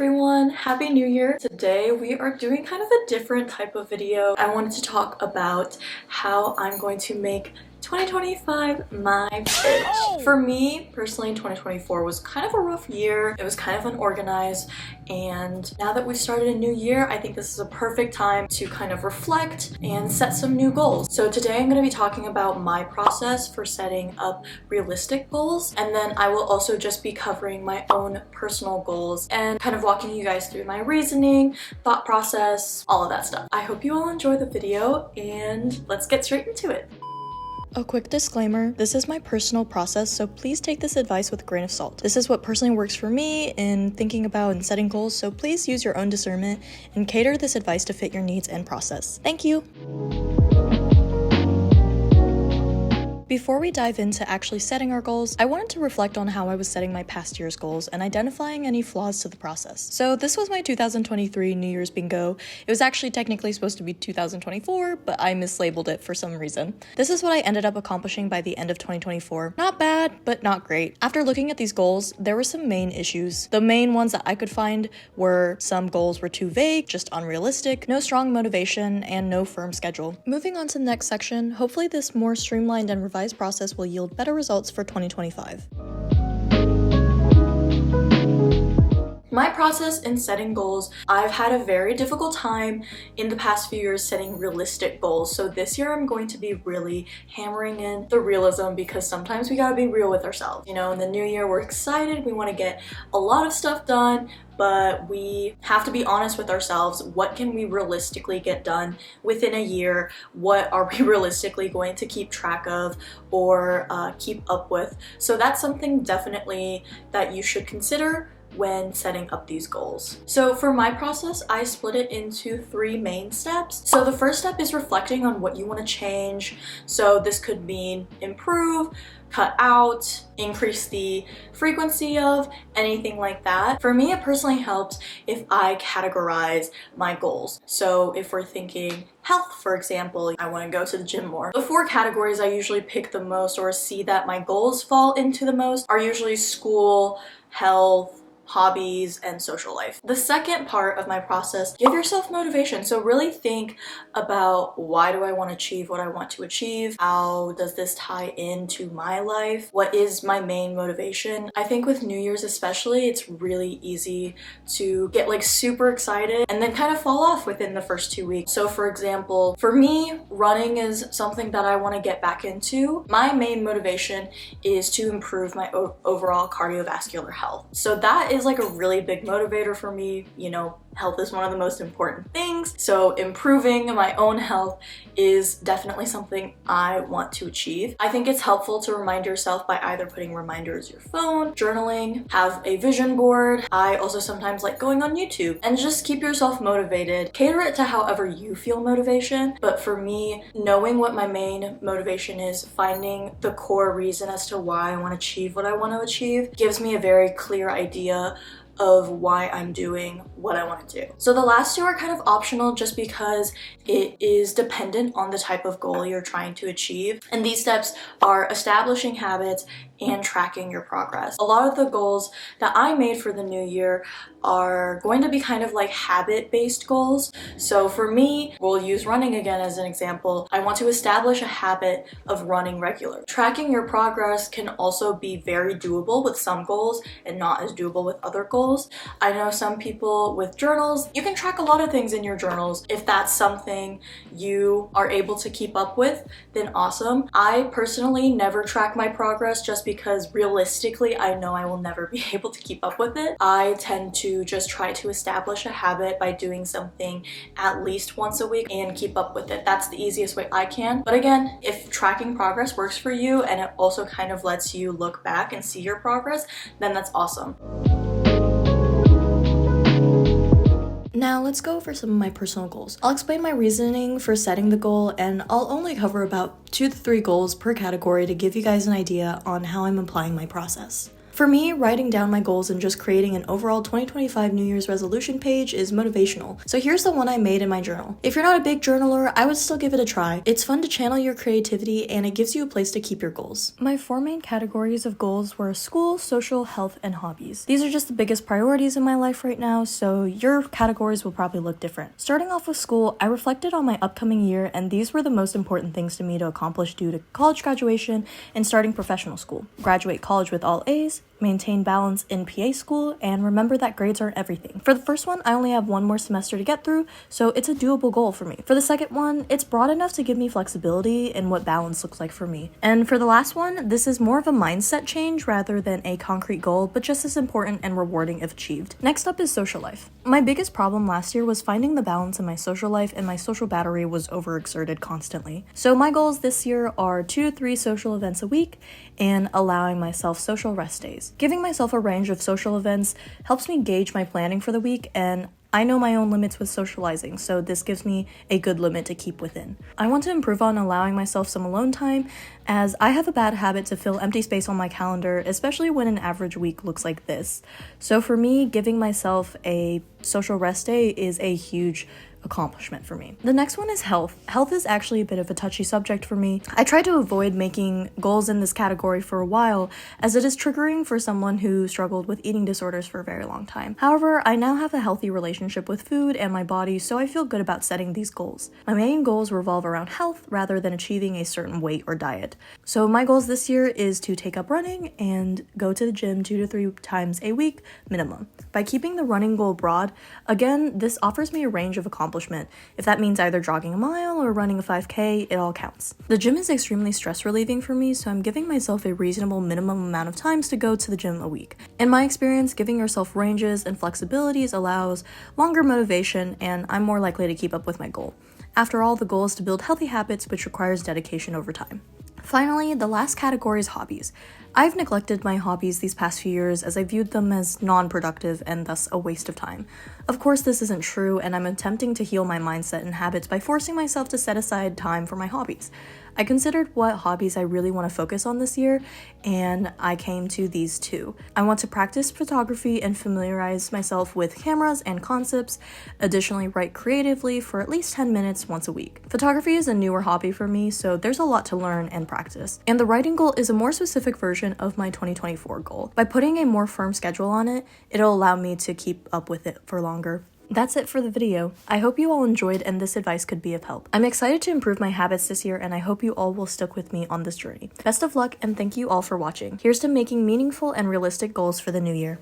everyone, happy new year. Today we are doing kind of a different type of video. I wanted to talk about how I'm going to make 2025 my bitch. For me personally, 2024 was kind of a rough year. It was kind of unorganized, and now that we've started a new year, I think this is a perfect time to kind of reflect and set some new goals. So today I'm going to be talking about my process for setting up realistic goals, and then I will also just be covering my own personal goals and kind of walking you guys through my reasoning, thought process, all of that stuff. I hope you all enjoy the video, and let's get straight into it. A quick disclaimer, this is my personal process, so please take this advice with a grain of salt. This is what personally works for me in thinking about and setting goals, so please use your own discernment and cater this advice to fit your needs and process. Thank you! Before we dive into actually setting our goals, I wanted to reflect on how I was setting my past year's goals and identifying any flaws to the process. So this was my 2023 New Year's bingo. It was actually technically supposed to be 2024, but I mislabeled it for some reason. This is what I ended up accomplishing by the end of 2024. Not bad, but not great. After looking at these goals, there were some main issues. The main ones that I could find were some goals were too vague, just unrealistic, no strong motivation, and no firm schedule. Moving on to the next section, hopefully this more streamlined and revised process will yield better results for 2025. My process in setting goals, I've had a very difficult time in the past few years setting realistic goals. So this year I'm going to be really hammering in the realism, because sometimes we gotta be real with ourselves. You know, in the new year we're excited, we want to get a lot of stuff done, but we have to be honest with ourselves. What can we realistically get done within a year? What are we realistically going to keep track of or keep up with? So that's something definitely that you should consider when setting up these goals. So for my process, I split it into 3 main steps. So the first step is reflecting on what you want to change. So this could mean improve, cut out, increase the frequency of, anything like that. For me, it personally helps if I categorize my goals. So if we're thinking health, for example, I want to go to the gym more. The 4 categories I usually pick the most, or see that my goals fall into the most, are usually school, health, hobbies, and social life. The second part of my process, give yourself motivation. So really think about, why do I want to achieve what I want to achieve? How does this tie into my life? What is my main motivation? I think with New Year's especially, it's really easy to get like super excited and then kind of fall off within the first 2 weeks. So for example, for me, running is something that I want to get back into. My main motivation is to improve my overall cardiovascular health. So that is like a really big motivator for me. You know, health is one of the most important things. So improving my own health is definitely something I want to achieve. I think it's helpful to remind yourself by either putting reminders on your phone, journaling, have a vision board. I also sometimes like going on YouTube, and just keep yourself motivated. Cater it to however you feel motivation. But for me, knowing what my main motivation is, finding the core reason as to why I want to achieve what I want to achieve, gives me a very clear idea of why I'm doing what I want to do. So the last 2 are kind of optional, just because it is dependent on the type of goal you're trying to achieve. And these steps are establishing habits and tracking your progress. A lot of the goals that I made for the new year are going to be kind of like habit-based goals. So for me, we'll use running again as an example. I want to establish a habit of running regularly. Tracking your progress can also be very doable with some goals and not as doable with other goals. I know some people with journals, you can track a lot of things in your journals. If that's something you are able to keep up with, then awesome. I personally never track my progress, just because realistically I know I will never be able to keep up with it. I tend to just try to establish a habit by doing something at least once a week and keep up with it. That's the easiest way I can. But again, if tracking progress works for you and it also kind of lets you look back and see your progress, then that's awesome. Now let's go over some of my personal goals. I'll explain my reasoning for setting the goal, and I'll only cover about 2 to 3 goals per category to give you guys an idea on how I'm applying my process. For me, writing down my goals and just creating an overall 2025 New Year's resolution page is motivational. So here's the one I made in my journal. If you're not a big journaler, I would still give it a try. It's fun to channel your creativity and it gives you a place to keep your goals. My 4 main categories of goals were school, social, health, and hobbies. These are just the biggest priorities in my life right now, so your categories will probably look different. Starting off with school, I reflected on my upcoming year and these were the most important things to me to accomplish due to college graduation and starting professional school. Graduate college with all A's, maintain balance in PA school, and remember that grades aren't everything. For the first one, I only have 1 more semester to get through, so it's a doable goal for me. For the second one, it's broad enough to give me flexibility in what balance looks like for me. And for the last one, this is more of a mindset change rather than a concrete goal, but just as important and rewarding if achieved. Next up is social life. My biggest problem last year was finding the balance in my social life, and my social battery was overexerted constantly. So my goals this year are 2 to 3 social events a week and allowing myself social rest days. Giving myself a range of social events helps me gauge my planning for the week, and I know my own limits with socializing, so this gives me a good limit to keep within. I want to improve on allowing myself some alone time, as I have a bad habit to fill empty space on my calendar, especially when an average week looks like this. So for me, giving myself a social rest day is a huge accomplishment for me. The next one is health. Health is actually a bit of a touchy subject for me. I tried to avoid making goals in this category for a while, as it is triggering for someone who struggled with eating disorders for a very long time. However, I now have a healthy relationship with food and my body, so I feel good about setting these goals. My main goals revolve around health rather than achieving a certain weight or diet. So my goals this year is to take up running and go to the gym 2 to 3 times a week minimum. By keeping the running goal broad, again, this offers me a range of accomplishments. If that means either jogging a mile or running a 5K, it all counts. The gym is extremely stress relieving for me, so I'm giving myself a reasonable minimum amount of times to go to the gym a week. In my experience, giving yourself ranges and flexibilities allows longer motivation, and I'm more likely to keep up with my goal. After all, the goal is to build healthy habits, which requires dedication over time. Finally, the last category is hobbies. I've neglected my hobbies these past few years as I viewed them as non-productive and thus a waste of time. Of course, this isn't true, and I'm attempting to heal my mindset and habits by forcing myself to set aside time for my hobbies. I considered what hobbies I really want to focus on this year, and I came to these 2. I want to practice photography and familiarize myself with cameras and concepts, additionally write creatively for at least 10 minutes once a week. Photography is a newer hobby for me, so there's a lot to learn and practice. And the writing goal is a more specific version of my 2024 goal. By putting a more firm schedule on it, it'll allow me to keep up with it for longer. That's it for the video. I hope you all enjoyed and this advice could be of help. I'm excited to improve my habits this year, and I hope you all will stick with me on this journey. Best of luck, and thank you all for watching. Here's to making meaningful and realistic goals for the new year.